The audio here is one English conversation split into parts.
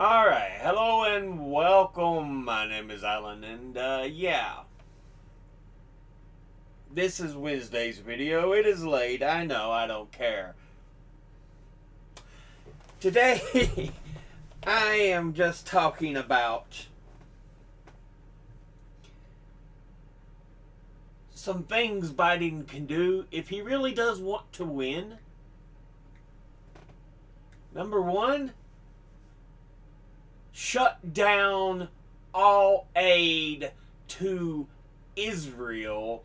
Alright, hello and welcome. My name is Alan, and this is Wednesday's video. It is late, I know, I don't care. Today, I am just talking about some things Biden can do if he really does want to win. Number one, shut down all aid to Israel,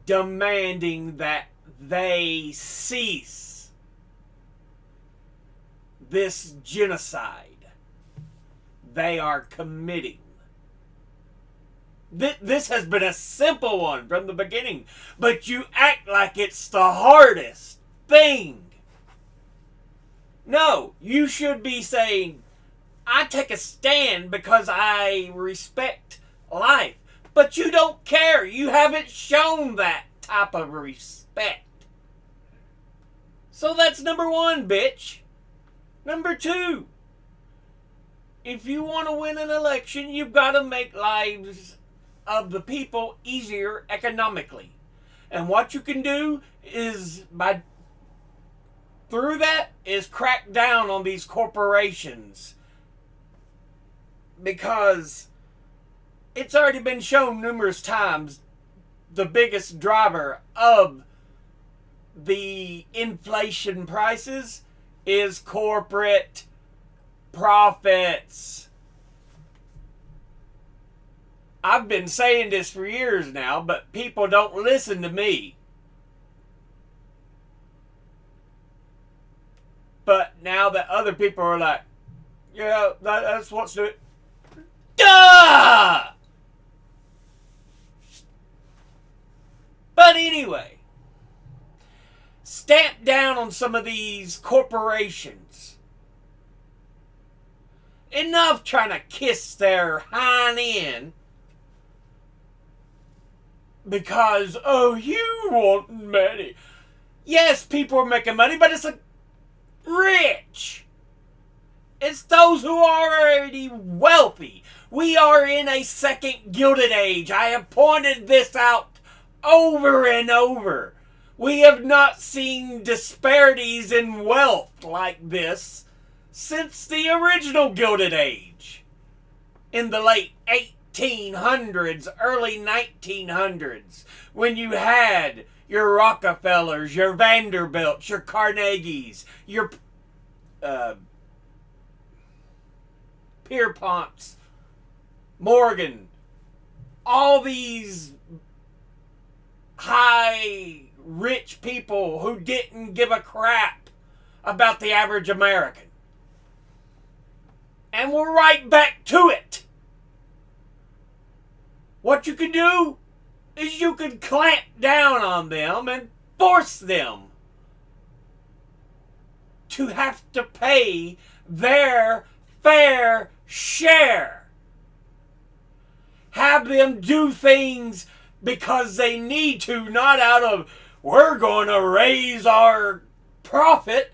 demanding that they cease this genocide they are committing. This has been a simple one from the beginning, but you act like it's the hardest thing. No, you should be saying, I take a stand because I respect life. But you don't care. You haven't shown that type of respect. So that's number one, bitch. Number two, if you want to win an election, you've got to make lives of the people easier economically. And what you can do is, through that, is crack down on these corporations. Because it's already been shown numerous times the biggest driver of the inflation prices is corporate profits. I've been saying this for years now, but people don't listen to me. But now that other people are like, yeah, that's what's it. Duh! But anyway, stamp down on some of these corporations. Enough trying to kiss their hind end because, oh, you want money. Yes, people are making money, but it's rich. It's those who are already wealthy. We are in a second Gilded Age. I have pointed this out over and over. We have not seen disparities in wealth like this since the original Gilded Age. In the late 1800s, early 1900s, when you had your Rockefellers, your Vanderbilts, your Carnegies, your Pierponts, Morgan, all these high rich people who didn't give a crap about the average American. And we're right back to it. What you can do is you can clamp down on them and force them to have to pay their fair share. Have them do things because they need to, not out of, we're going to raise our profit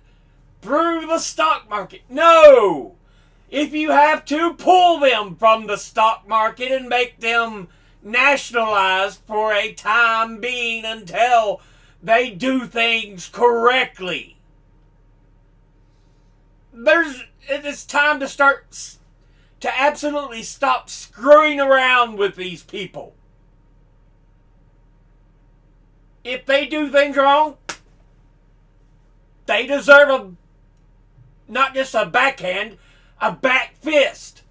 through the stock market. No! If you have to, pull them from the stock market and make them nationalized for a time being until they do things correctly. It's time to absolutely stop screwing around with these people. If they do things wrong, they deserve not just a backhand, a back fist.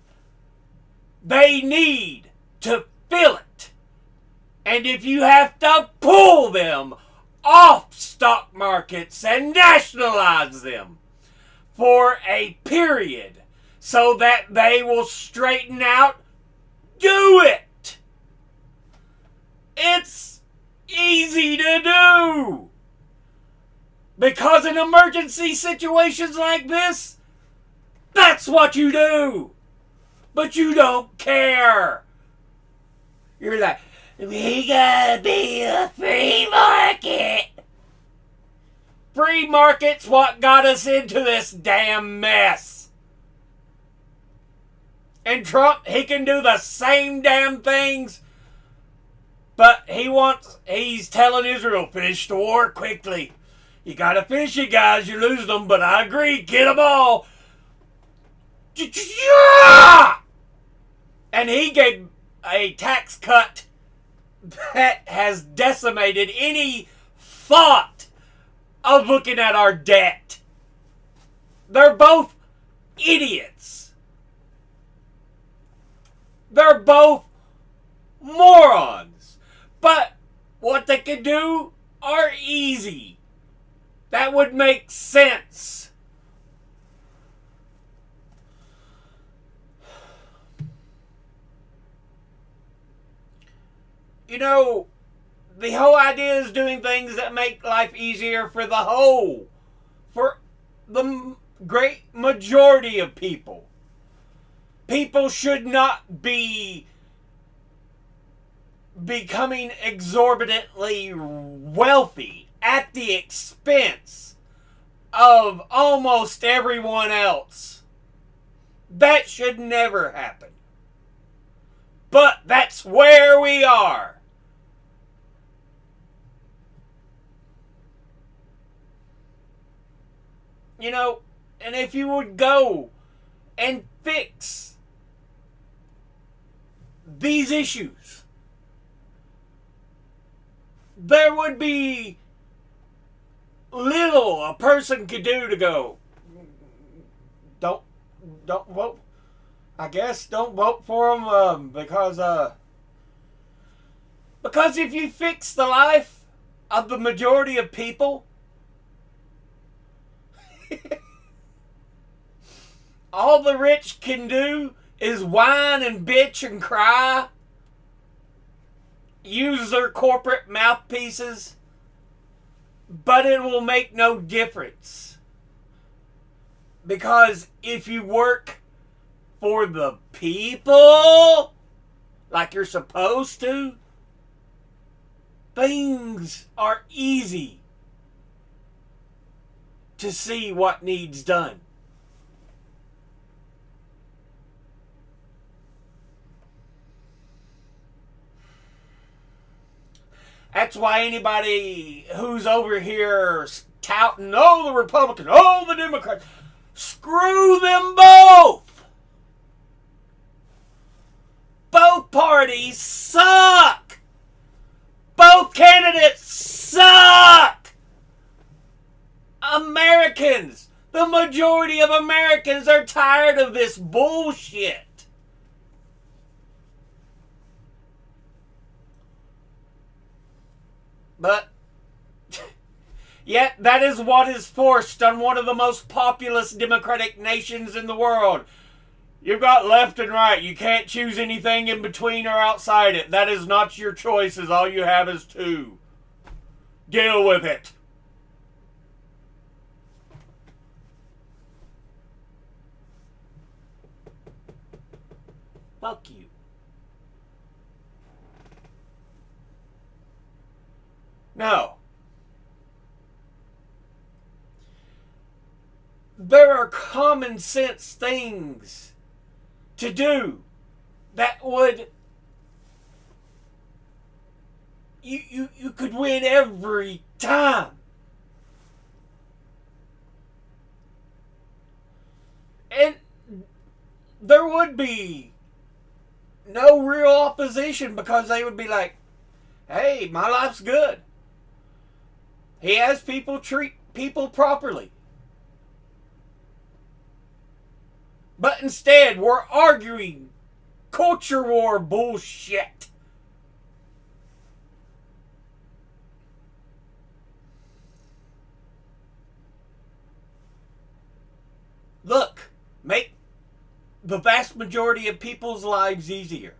They need to feel it. And if you have to pull them off stock markets and nationalize them for a period so that they will straighten out, do it. It's easy to do. Because in emergency situations like this, that's what you do. But you don't care. You're like, we gotta be a free market. Free market's what got us into this damn mess. And Trump, he can do the same damn things, but he's telling Israel, finish the war quickly. You gotta finish it, guys. You lose them, but I agree, get them all. And he gave a tax cut that has decimated any thought of looking at our debt. They're both idiots. They're both morons. But what they can do are easy. That would make sense. You know, the whole idea is doing things that make life easier for the whole. For the great majority of people. People should not be becoming exorbitantly wealthy at the expense of almost everyone else. That should never happen. But that's where we are. You know, and if you would go and fix these issues, there would be little a person could do to go, don't vote. I guess don't vote for them because if you fix the life of the majority of people, all the rich can do is whine and bitch and cry, use their corporate mouthpieces, but it will make no difference. Because if you work for the people like you're supposed to, things are easy to see what needs done. That's why anybody who's over here touting, oh, the Republicans, oh, the Democrats, screw them both. Both parties suck. Both candidates suck. Americans, the majority of Americans are tired of this bullshit. But yet that is what is forced on one of the most populous democratic nations in the world. You've got left and right. You can't choose anything in between or outside it. That is not your choices. All you have is two. Deal with it. Fuck you. No. There are common sense things to do that would you could win every time. And there would be no real opposition because they would be like, hey, my life's good. He has people treat people properly. But instead, we're arguing culture war bullshit. Look, make the vast majority of people's lives easier.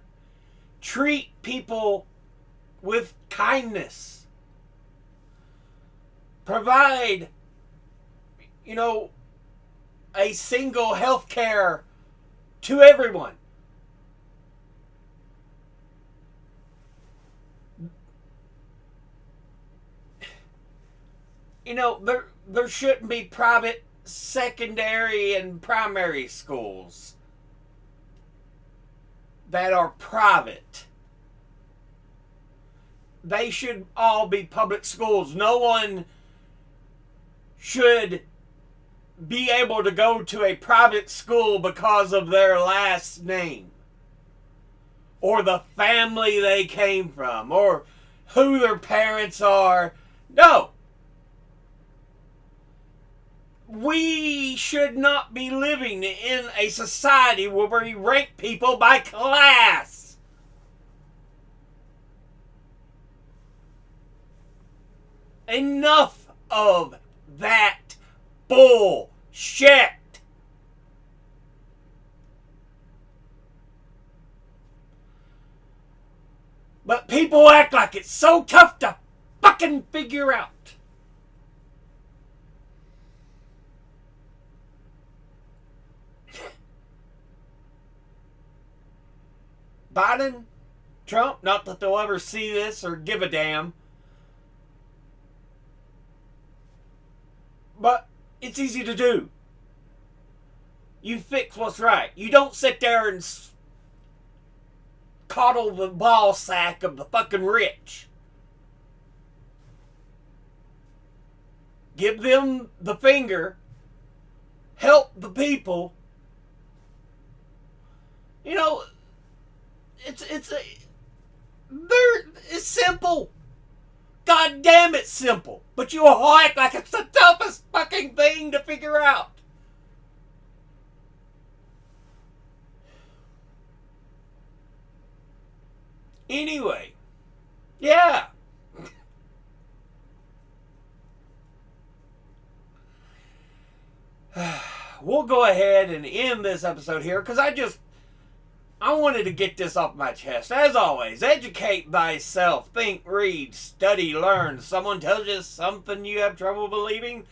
Treat people with kindness. Provide, a single health care to everyone. There shouldn't be private secondary and primary schools. that are private. They should all be public schools. No one should be able to go to a private school because of their last name, or the family they came from, or who their parents are. No. We should not be living in a society where we rank people by class. Enough of that bullshit. But people act like it's so tough to fucking figure out. Biden, Trump, not that they'll ever see this or give a damn, but it's easy to do. You fix what's right. You don't sit there and coddle the ball sack of the fucking rich. Give them the finger. Help the people. You know, it's simple. God damn, it's simple. But you all act like it's the toughest fucking thing to figure out. Anyway, yeah. We'll go ahead and end this episode here because I wanted to get this off my chest. As always, educate thyself. Think, read, study, learn. Someone tells you something you have trouble believing,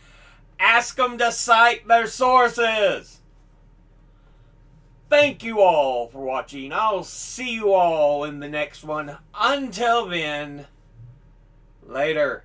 ask them to cite their sources. Thank you all for watching. I'll see you all in the next one. Until then, later.